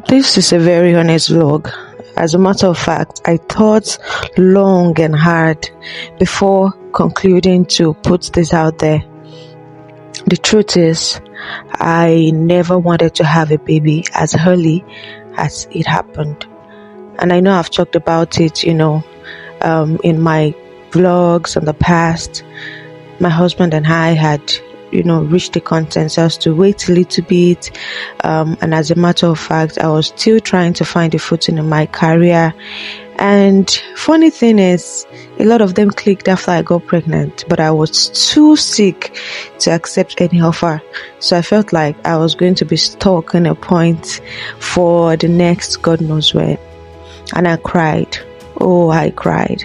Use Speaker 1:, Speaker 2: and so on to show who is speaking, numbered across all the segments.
Speaker 1: This is a very honest vlog. As a matter of fact, I thought long and hard before concluding to put this out there. The truth is, I never wanted to have a baby as early as it happened. And I know I've talked about it, in my vlogs in the past. My husband and I had reached the consensus to wait a little bit, and as a matter of fact, I was still trying to find a footing in my career. And funny thing is, a lot of them clicked after I got pregnant, but I was too sick to accept any offer. So I felt like I was going to be stuck in a point for the next God knows when. And I cried. Oh, I cried.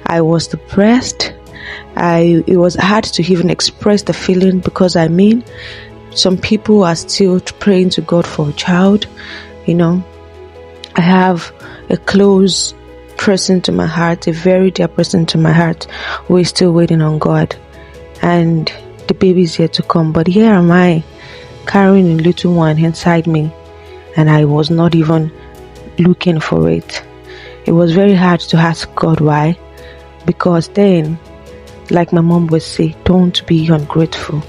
Speaker 1: I was depressed. It was hard to even express the feeling, because some people are still praying to God for a child. I have a close person to my heart, a very dear person to my heart, who is still waiting on God, and the baby is yet to come. But here am I, carrying a little one inside me, and I was not even looking for it. It was very hard to ask God why, because then, like my mom would say, don't be ungrateful.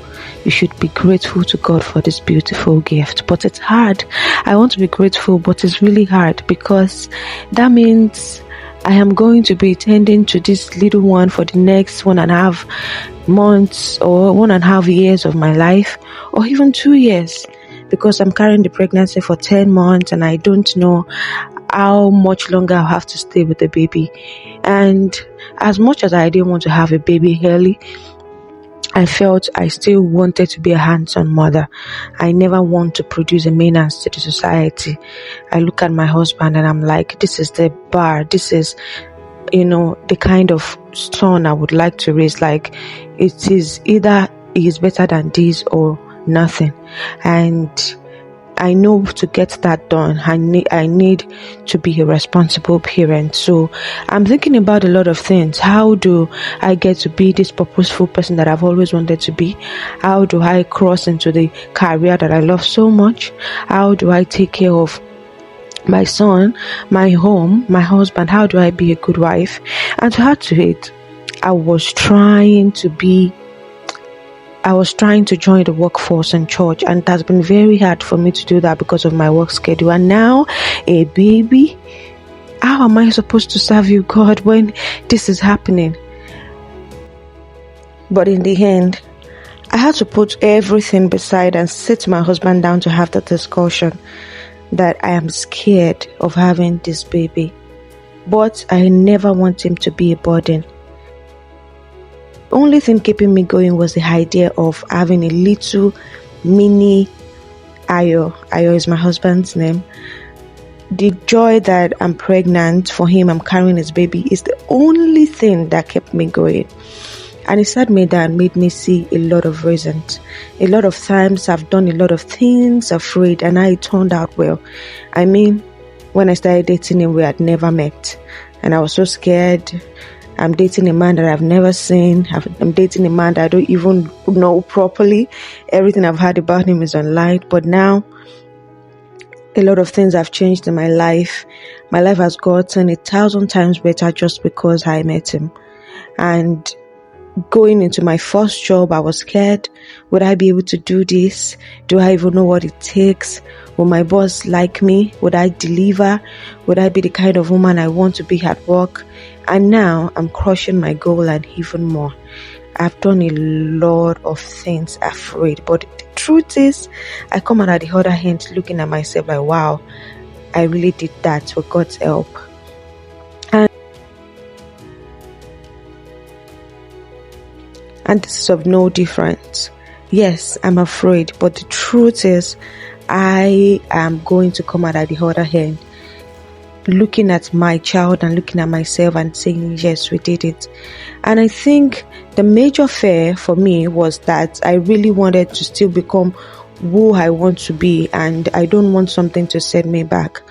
Speaker 1: You should be grateful to God for this beautiful gift. But it's hard. I want to be grateful, but it's really hard, because that means I am going to be tending to this little one for the next 1.5 months or 1.5 years of my life, or even 2 years, because I'm carrying the pregnancy for 10 months and I don't know how much longer I'll have to stay with the baby. And as much as I didn't want to have a baby early, I felt I still wanted to be a hands-on mother. I never want to produce a menace to the society. I look at my husband and I'm like, this is the bar. This is, the kind of son I would like to raise. Like, it is either he is better than this or nothing. And I know to get that done, I need to be a responsible parent. So I'm thinking about a lot of things. How do I get to be this purposeful person that I've always wanted to be? How do I cross into the career that I love so much? How do I take care of my son, my home, my husband? How do I be a good wife? And to add to it, I was trying to join the workforce in church, and it has been very hard for me to do that because of my work schedule. And now, a baby, how am I supposed to serve you, God, when this is happening? But in the end, I had to put everything beside and sit my husband down to have the discussion that I am scared of having this baby, but I never want him to be a burden. Only thing keeping me going was the idea of having a little mini Ayo. Ayo is my husband's name. The joy that I'm pregnant for him, I'm carrying his baby, is the only thing that kept me going. And it sat me down, made me see a lot of reasons. A lot of times I've done a lot of things afraid, and it turned out well. When I started dating him, we had never met, and I was so scared. I'm dating a man that I've never seen. I'm dating a man that I don't even know properly. Everything I've heard about him is online. But now, a lot of things have changed in my life. My life has gotten 1,000 times better just because I met him. And going into my first job, I was scared. Would I be able to do this? Do I even know what it takes? Will my boss like me? Would I deliver? Would I be the kind of woman I want to be at work? And now I'm crushing my goal and even more. I've done a lot of things afraid, but the truth is, I come out at the other hand looking at myself like, wow, I really did that with God's help. And this is of no difference. Yes, I'm afraid, but the truth is, I am going to come out at the other hand, looking at my child and looking at myself and saying, yes, we did it. And I think the major fear for me was that I really wanted to still become who I want to be, and I don't want something to set me back.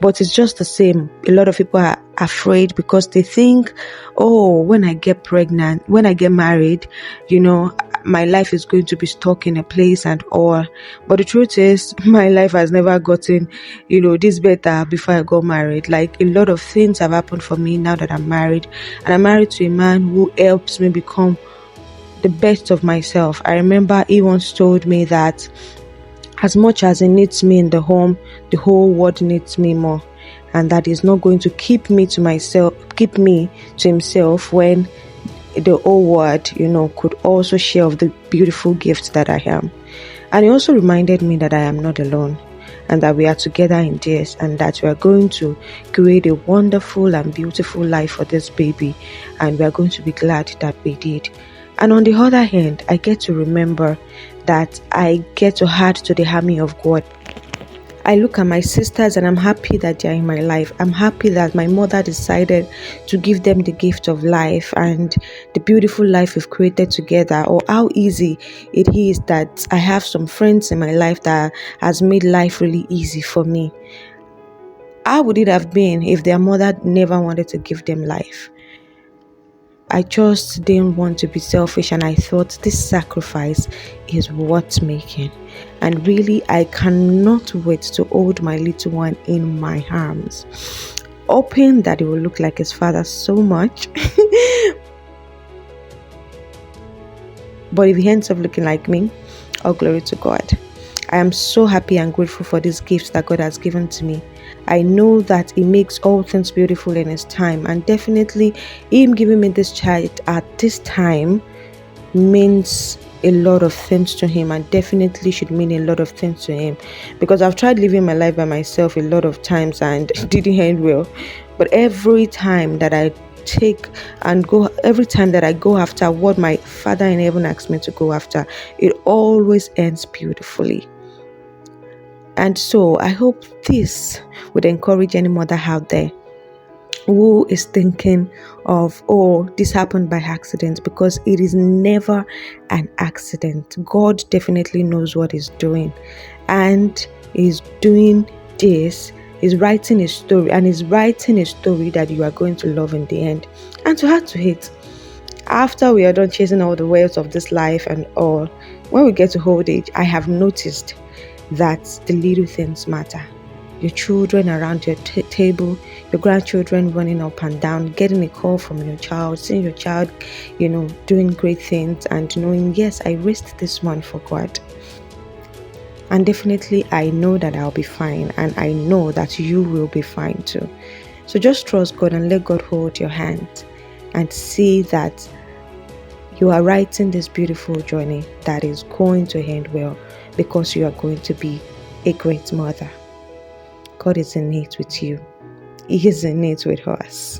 Speaker 1: But it's just the same. A lot of people are afraid because they think, oh, when I get married, my life is going to be stuck in a place and all. But the truth is, my life has never gotten, this better before I got married. Like, a lot of things have happened for me now that I'm married, and I'm married to a man who helps me become the best of myself. I remember he once told me that as much as he needs me in the home, the whole world needs me more, and that is not going to keep me to himself when the whole world, could also share of the beautiful gift that I am. And he also reminded me that I am not alone, and that we are together in this, and that we are going to create a wonderful and beautiful life for this baby, and we are going to be glad that we did. And on the other hand, I get to remember that I get to add to the army of God. I look at my sisters and I'm happy that they are in my life. I'm happy that my mother decided to give them the gift of life and the beautiful life we've created together, or how easy it is that I have some friends in my life that has made life really easy for me. How would it have been if their mother never wanted to give them life? I just didn't want to be selfish, and I thought this sacrifice is worth making. And really, I cannot wait to hold my little one in my arms, hoping that it will look like his father so much. But if he ends up looking like me, all glory to God. I am so happy and grateful for this gift that God has given to me. I know that He makes all things beautiful in His time, and definitely Him giving me this child at this time means a lot of things to Him, and definitely should mean a lot of things to Him, because I've tried living my life by myself a lot of times and it didn't end well. But every time that I go after what my Father in heaven asked me to go after, it always ends beautifully. And so I hope this would encourage any mother out there who is thinking of, oh, this happened by accident, because it is never an accident. God definitely knows what He's doing, and He's doing this. He's writing a story, and He's writing a story that you are going to love in the end. And to add to it, after we are done chasing all the waves of this life and all, when we get to old age, I have noticed that the little things matter. Your children around your table, your grandchildren running up and down, getting a call from your child, seeing your child, doing great things, and knowing, yes, I risked this one for God. And definitely I know that I'll be fine, and I know that you will be fine too. So just trust God and let God hold your hand, and see that you are writing this beautiful journey that is going to end well, because you are going to be a great mother. God is in it with you. He is in it with us.